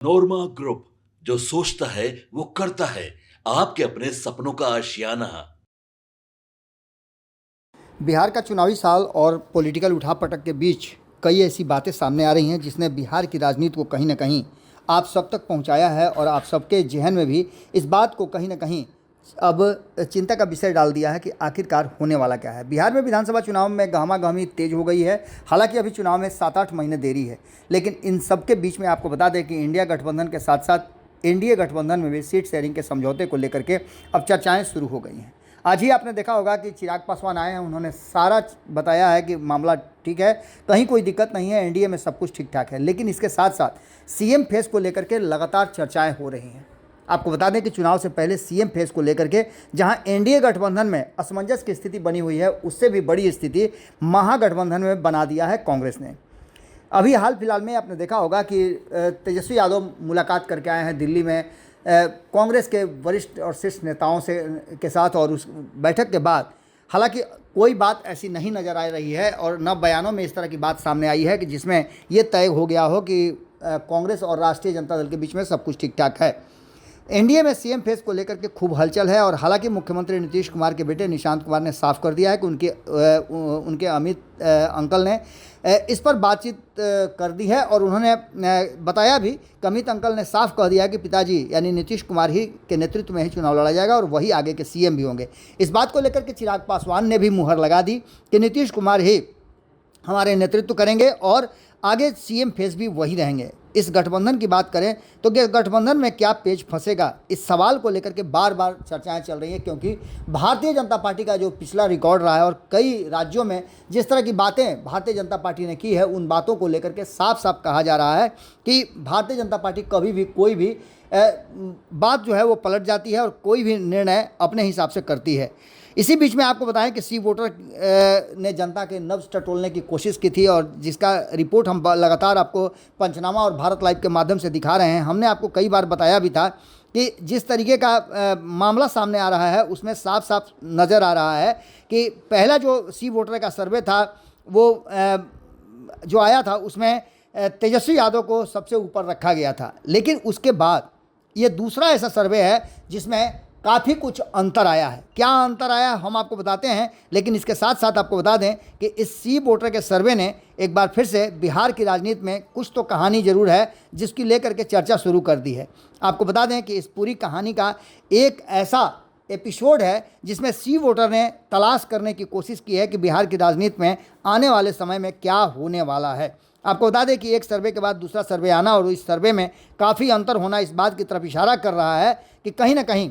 नोरमा group, जो सोचता है वो करता है। आपके अपने सपनों का आशियाना। बिहार का चुनावी साल और पॉलिटिकल उठापटक के बीच कई ऐसी बातें सामने आ रही हैं जिसने बिहार की राजनीति को कहीं ना कहीं आप सब तक पहुंचाया है और आप सबके जहन में भी इस बात को कहीं ना कहीं अब चिंता का विषय डाल दिया है कि आखिरकार होने वाला क्या है। बिहार में विधानसभा चुनाव में गहमागहमी तेज हो गई है। हालांकि अभी चुनाव में 7-8 महीने देरी है, लेकिन इन सब के बीच में आपको बता दें कि इंडिया गठबंधन के साथ साथ एनडीए गठबंधन में भी सीट शेयरिंग के समझौते को लेकर के अब चर्चाएं शुरू हो गई हैं। आज ही आपने देखा होगा कि चिराग पासवान आए हैं, उन्होंने सारा बताया है कि मामला ठीक है, कहीं कोई दिक्कत नहीं है, एनडीए में सब कुछ ठीक ठाक है। लेकिन इसके साथ साथ सीएम फेस को लेकर के लगातार चर्चाएं हो रही हैं। आपको बता दें कि चुनाव से पहले सीएम फेस को लेकर के जहां एनडीए गठबंधन में असमंजस की स्थिति बनी हुई है, उससे भी बड़ी स्थिति महागठबंधन में बना दिया है कांग्रेस ने। अभी हाल फिलहाल में आपने देखा होगा कि तेजस्वी यादव मुलाकात करके आए हैं दिल्ली में कांग्रेस के वरिष्ठ और शीर्ष नेताओं से के साथ, और उस बैठक के बाद हालांकि कोई बात ऐसी नहीं नज़र आ रही है और न बयानों में इस तरह की बात सामने आई है कि जिसमें ये तय हो गया हो कि कांग्रेस और राष्ट्रीय जनता दल के बीच में सब कुछ ठीक ठाक है। एनडीए में सीएम फेस को लेकर के खूब हलचल है और हालांकि मुख्यमंत्री नीतीश कुमार के बेटे निशांत कुमार ने साफ कर दिया है कि उनके अमित अंकल ने इस पर बातचीत कर दी है और उन्होंने बताया भी कि अमित अंकल ने साफ कह दिया है कि पिताजी यानी नीतीश कुमार ही के नेतृत्व में ही चुनाव लड़ा जाएगा और वही आगे के सीएम भी होंगे। इस बात को लेकर के चिराग पासवान ने भी मुहर लगा दी कि नीतीश कुमार ही हमारे नेतृत्व करेंगे और आगे सीएम फेस भी वही रहेंगे। इस गठबंधन की बात करें तो गठबंधन में क्या पेच फंसेगा, इस सवाल को लेकर के बार बार चर्चाएं चल रही हैं, क्योंकि भारतीय जनता पार्टी का जो पिछला रिकॉर्ड रहा है और कई राज्यों में जिस तरह की बातें भारतीय जनता पार्टी ने की है, उन बातों को लेकर के साफ साफ कहा जा रहा है कि भारतीय जनता पार्टी कभी भी कोई भी बात जो है वो पलट जाती है और कोई भी निर्णय अपने हिसाब से करती है। इसी बीच में आपको बताएं कि सी वोटर ने जनता के नब्ज टटोलने की कोशिश की थी और जिसका रिपोर्ट हम लगातार आपको पंचनामा और भारत लाइव के माध्यम से दिखा रहे हैं। हमने आपको कई बार बताया भी था कि जिस तरीके का मामला सामने आ रहा है उसमें साफ साफ नज़र आ रहा है कि पहला जो सी वोटर का सर्वे था वो जो आया था उसमें तेजस्वी यादव को सबसे ऊपर रखा गया था, लेकिन उसके बाद ये दूसरा ऐसा सर्वे है जिसमें काफ़ी कुछ अंतर आया है। क्या अंतर आया हम आपको बताते हैं, लेकिन इसके साथ साथ आपको बता दें कि इस सी वोटर के सर्वे ने एक बार फिर से बिहार की राजनीति में कुछ तो कहानी ज़रूर है जिसकी लेकर के चर्चा शुरू कर दी है। आपको बता दें कि इस पूरी कहानी का एक ऐसा एपिसोड है जिसमें सी वोटर ने तलाश करने की कोशिश की है कि बिहार की राजनीति में आने वाले समय में क्या होने वाला है। आपको बता दें कि एक सर्वे के बाद दूसरा सर्वे आना और इस सर्वे में काफ़ी अंतर होना इस बात की तरफ इशारा कर रहा है कि कहीं ना कहीं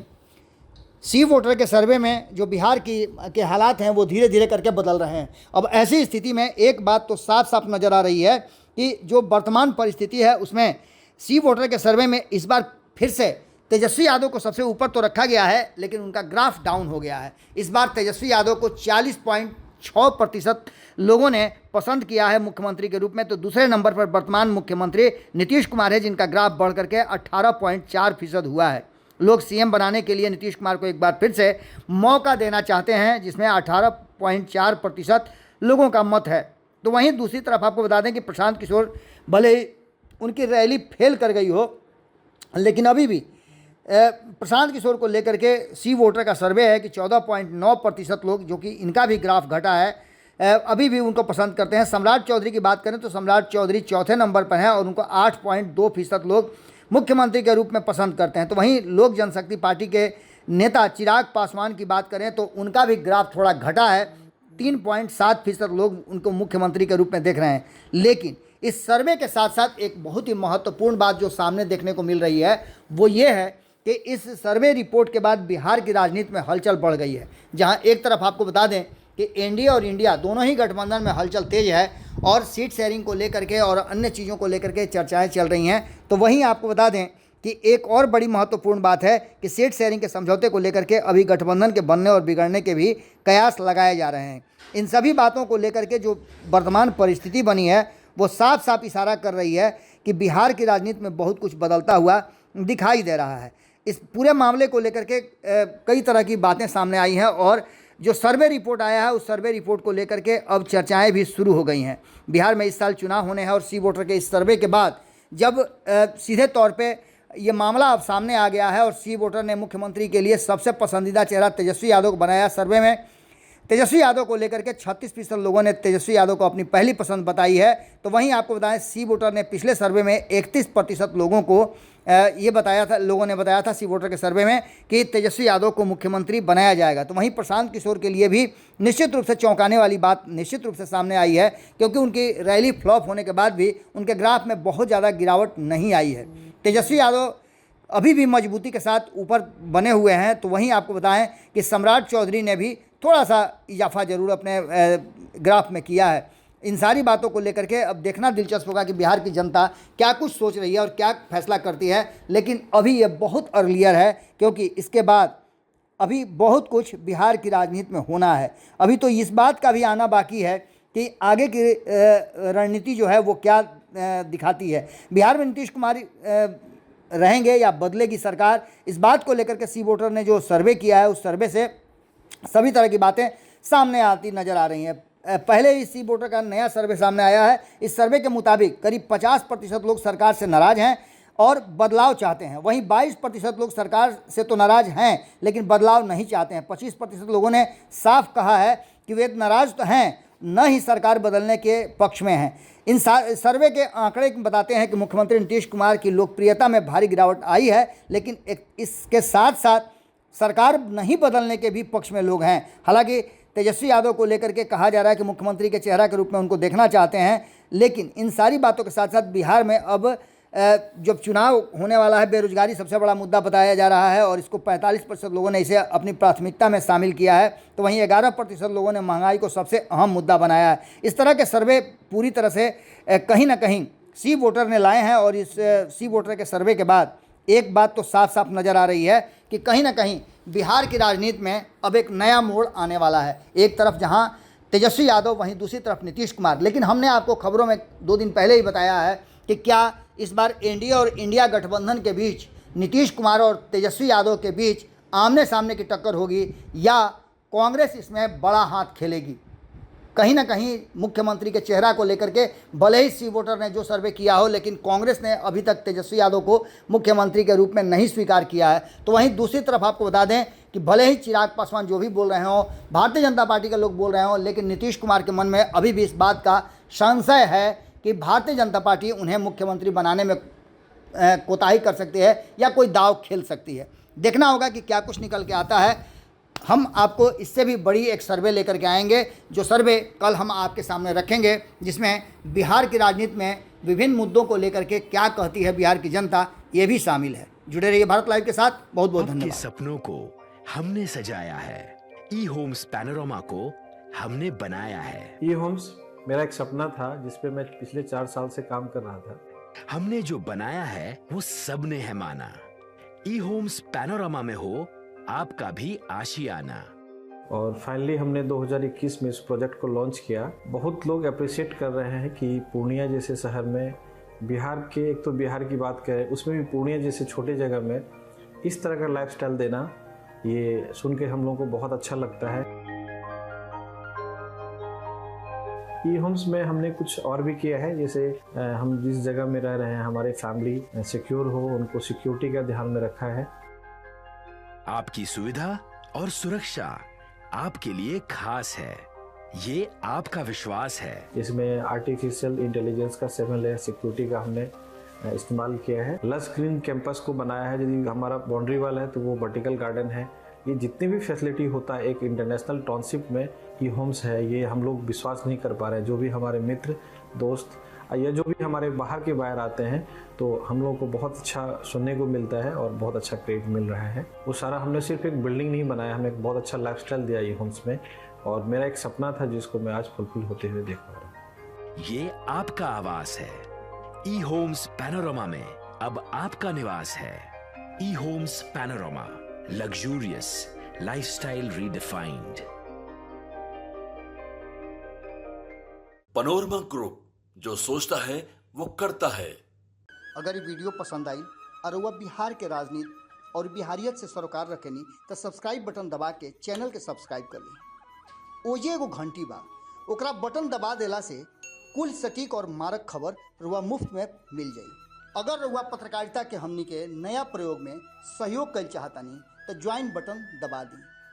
सी वोटर के सर्वे में जो बिहार के हालात हैं वो धीरे धीरे करके बदल रहे हैं। अब ऐसी स्थिति में एक बात तो साफ साफ नज़र आ रही है कि जो वर्तमान परिस्थिति है उसमें सी वोटर के सर्वे में इस बार फिर से तेजस्वी यादव को सबसे ऊपर तो रखा गया है, लेकिन उनका ग्राफ डाउन हो गया है। इस बार तेजस्वी यादव को 40.6% लोगों ने पसंद किया है मुख्यमंत्री के रूप में, तो दूसरे नंबर पर वर्तमान मुख्यमंत्री नीतीश कुमार है जिनका ग्राफ बढ़ करके 18.4% हुआ है। लोग सीएम बनाने के लिए नीतीश कुमार को एक बार फिर से मौका देना चाहते हैं जिसमें 18.4% लोगों का मत है। तो वहीं दूसरी तरफ आपको बता दें कि प्रशांत किशोर भले ही उनकी रैली फेल कर गई हो, लेकिन अभी भी प्रशांत किशोर को लेकर के सी वोटर का सर्वे है कि 14.9% लोग, जो कि इनका भी ग्राफ घटा है, अभी भी उनको पसंद करते हैं। सम्राट चौधरी की बात करें तो सम्राट चौधरी चौथे नंबर पर हैं और उनको 8.2% लोग मुख्यमंत्री के रूप में पसंद करते हैं। तो वहीं लोक जनशक्ति पार्टी के नेता चिराग पासवान की बात करें तो उनका भी ग्राफ थोड़ा घटा है, 3.7% लोग उनको मुख्यमंत्री के रूप में देख रहे हैं। लेकिन इस सर्वे के साथ साथ एक बहुत ही महत्वपूर्ण बात जो सामने देखने को मिल रही है वो ये है कि इस सर्वे रिपोर्ट के बाद बिहार की राजनीति में हलचल बढ़ गई है। जहां एक तरफ आपको बता दें कि एनडीए और इंडिया दोनों ही गठबंधन में हलचल तेज है और सीट शेयरिंग को लेकर के और अन्य चीज़ों को लेकर के चर्चाएं चल रही हैं, तो वहीं आपको बता दें कि एक और बड़ी महत्वपूर्ण बात है कि सीट शेयरिंग के समझौते को लेकर के अभी गठबंधन के बनने और बिगड़ने के भी कयास लगाए जा रहे हैं। इन सभी बातों को लेकर के जो वर्तमान परिस्थिति बनी है वो साफ साफ इशारा कर रही है कि बिहार की राजनीति में बहुत कुछ बदलता हुआ दिखाई दे रहा है। इस पूरे मामले को लेकर के कई तरह की बातें सामने आई हैं और जो सर्वे रिपोर्ट आया है उस सर्वे रिपोर्ट को लेकर के अब चर्चाएं भी शुरू हो गई हैं। बिहार में इस साल चुनाव होने हैं और सी वोटर के इस सर्वे के बाद जब सीधे तौर पे ये मामला अब सामने आ गया है और सी वोटर ने मुख्यमंत्री के लिए सबसे पसंदीदा चेहरा तेजस्वी यादव को बनाया। सर्वे में तेजस्वी यादव को लेकर के 36% लोगों ने तेजस्वी यादव को अपनी पहली पसंद बताई है। तो वहीं आपको बताएं, सी वोटर ने पिछले सर्वे में 31% लोगों को ये बताया था, लोगों ने बताया था सी वोटर के सर्वे में कि तेजस्वी यादव को मुख्यमंत्री बनाया जाएगा। तो वहीं प्रशांत किशोर के लिए भी निश्चित रूप से चौंकाने वाली बात निश्चित रूप से सामने आई है, क्योंकि उनकी रैली फ्लॉप होने के बाद भी उनके ग्राफ में बहुत ज़्यादा गिरावट नहीं आई है। तेजस्वी यादव अभी भी मजबूती के साथ ऊपर बने हुए हैं। तो वहीं आपको बताएं कि सम्राट चौधरी ने भी थोड़ा सा इजाफा जरूर अपने ग्राफ में किया है। इन सारी बातों को लेकर के अब देखना दिलचस्प होगा कि बिहार की जनता क्या कुछ सोच रही है और क्या फैसला करती है। लेकिन अभी ये बहुत अर्लियर है, क्योंकि इसके बाद अभी बहुत कुछ बिहार की राजनीति में होना है। अभी तो इस बात का भी आना बाकी है कि आगे की रणनीति जो है वो क्या दिखाती है। बिहार में नीतीश कुमार रहेंगे या बदलेगी सरकार, इस बात को लेकर के सी वोटर ने जो सर्वे किया है उस सर्वे से सभी तरह की बातें सामने आती नजर आ रही हैं। पहले ही सी वोटर का नया सर्वे सामने आया है। इस सर्वे के मुताबिक करीब 50% लोग सरकार से नाराज हैं और बदलाव चाहते हैं। वहीं 22% लोग सरकार से तो नाराज हैं लेकिन बदलाव नहीं चाहते हैं। 25% लोगों ने साफ कहा है कि वे नाराज तो हैं, न ही सरकार बदलने के पक्ष में हैं। इन सर्वे के आंकड़े बताते हैं कि मुख्यमंत्री नीतीश कुमार की लोकप्रियता में भारी गिरावट आई है, लेकिन इसके साथ साथ सरकार नहीं बदलने के भी पक्ष में लोग हैं। हालांकि तेजस्वी यादव को लेकर के कहा जा रहा है कि मुख्यमंत्री के चेहरा के रूप में उनको देखना चाहते हैं, लेकिन इन सारी बातों के साथ साथ बिहार में अब जब चुनाव होने वाला है, बेरोजगारी सबसे बड़ा मुद्दा बताया जा रहा है और इसको 45% लोगों ने इसे अपनी प्राथमिकता में शामिल किया है। तो वहीं 11% लोगों ने महंगाई को सबसे अहम मुद्दा बनाया है। इस तरह के सर्वे पूरी तरह से कहीं ना कहीं सी वोटर ने लाए हैं और इस सी वोटर के सर्वे के बाद एक बात तो साफ साफ नज़र आ रही है कि कहीं ना कहीं बिहार की राजनीति में अब एक नया मोड़ आने वाला है। एक तरफ जहां तेजस्वी यादव, वहीं दूसरी तरफ नीतीश कुमार। लेकिन हमने आपको खबरों में 2 दिन पहले ही बताया है कि क्या इस बार एनडीए और इंडिया गठबंधन के बीच, नीतीश कुमार और तेजस्वी यादव के बीच आमने सामने की टक्कर होगी या कांग्रेस इसमें बड़ा हाथ खेलेगी। कहीं ना कहीं मुख्यमंत्री के चेहरा को लेकर के भले ही सी वोटर ने जो सर्वे किया हो, लेकिन कांग्रेस ने अभी तक तेजस्वी यादव को मुख्यमंत्री के रूप में नहीं स्वीकार किया है। तो वहीं दूसरी तरफ आपको बता दें कि भले ही चिराग पासवान जो भी बोल रहे हों, भारतीय जनता पार्टी के लोग बोल रहे हों, लेकिन नीतीश कुमार के मन में अभी भी इस बात का संशय है कि भारतीय जनता पार्टी उन्हें मुख्यमंत्री बनाने में कोताही कर सकती है या कोई दाव खेल सकती है। देखना होगा कि क्या कुछ निकल के आता है। हम आपको इससे भी बड़ी एक सर्वे लेकर के आएंगे, जो सर्वे कल हम आपके सामने रखेंगे, जिसमें बिहार की राजनीति में विभिन्न मुद्दों को लेकर के क्या कहती है बिहार की जनता, ये भी शामिल है। जुड़े रहिए भारत लाइव के साथ। बहुत बहुत धन्यवाद। सपनों को हमने सजाया है, ई होम्स पैनोरामा को हमने बनाया है। ई होम्स मेरा एक सपना था जिसपे मैं पिछले 4 साल से काम कर रहा था। हमने जो बनाया है वो सबने है माना। ई होम्स पैनोरामा में हो आपका भी आशियाना। और फाइनली हमने 2021 में इस प्रोजेक्ट को लॉन्च किया। बहुत लोग अप्रिशिएट कर रहे हैं कि पूर्णिया जैसे शहर में, बिहार के, एक तो बिहार की बात करें उसमें भी पूर्णिया जैसे छोटे जगह में इस तरह का लाइफस्टाइल देना, ये सुन के हम लोगों को बहुत अच्छा लगता है। ई होम्स में हमने कुछ और भी किया है, जैसे हम जिस जगह में रह रहे हैं हमारे फैमिली सिक्योर हो, उनको सिक्योरिटी का ध्यान में रखा है। आपकी सुविधा और सुरक्षा आपके लिए खास है, ये आपका विश्वास है। इसमें आर्टिफिशियल इंटेलिजेंस का 7 लेयर सिक्योरिटी का हमने इस्तेमाल किया है। लस ग्रीन कैंपस को बनाया है। यदि हमारा बाउंड्री वाल है तो वो वर्टिकल गार्डन है। ये जितनी भी फैसिलिटी होता है एक इंटरनेशनल टाउनशिप में ई होम्स है, ये हम लोग विश्वास नहीं कर पा रहे हैं। जो भी हमारे मित्र, दोस्त या जो भी हमारे बाहर के बाहर आते हैं तो हम लोगों को बहुत अच्छा सुनने को मिलता है और बहुत अच्छा क्रेडिट मिल रहा है। वो सारा हमने सिर्फ एक बिल्डिंग नहीं बनाया, हमें एक बहुत अच्छा लाइफस्टाइल दिया ई होम्स में, और मेरा एक सपना था जिसको मैं आज फुलफिल होते हुए देख पा रहा हूँ। ये आपका आवास है। ई होम्स पैनोरामा में अब आपका निवास है। E homes Panorama, luxurious lifestyle redefined. Panorama group, जो सोचता है वो करता है। अगर ये वीडियो पसंद आई और वह बिहार के राजनीति और बिहारियत से सरोकार रखेनी तो सब्सक्राइब बटन दबा के चैनल के सब्सक्राइब कर ली। ओजे एगो घंटी बा, ओकरा बटन दबा देला से कुल सटीक और मारक खबर रुआ मुफ्त में मिल जाई। अगर रउआ पत्रकारिता के हमनी के नया प्रयोग में सहयोग कर चाहतानी तो ज्वाइन बटन दबा दी।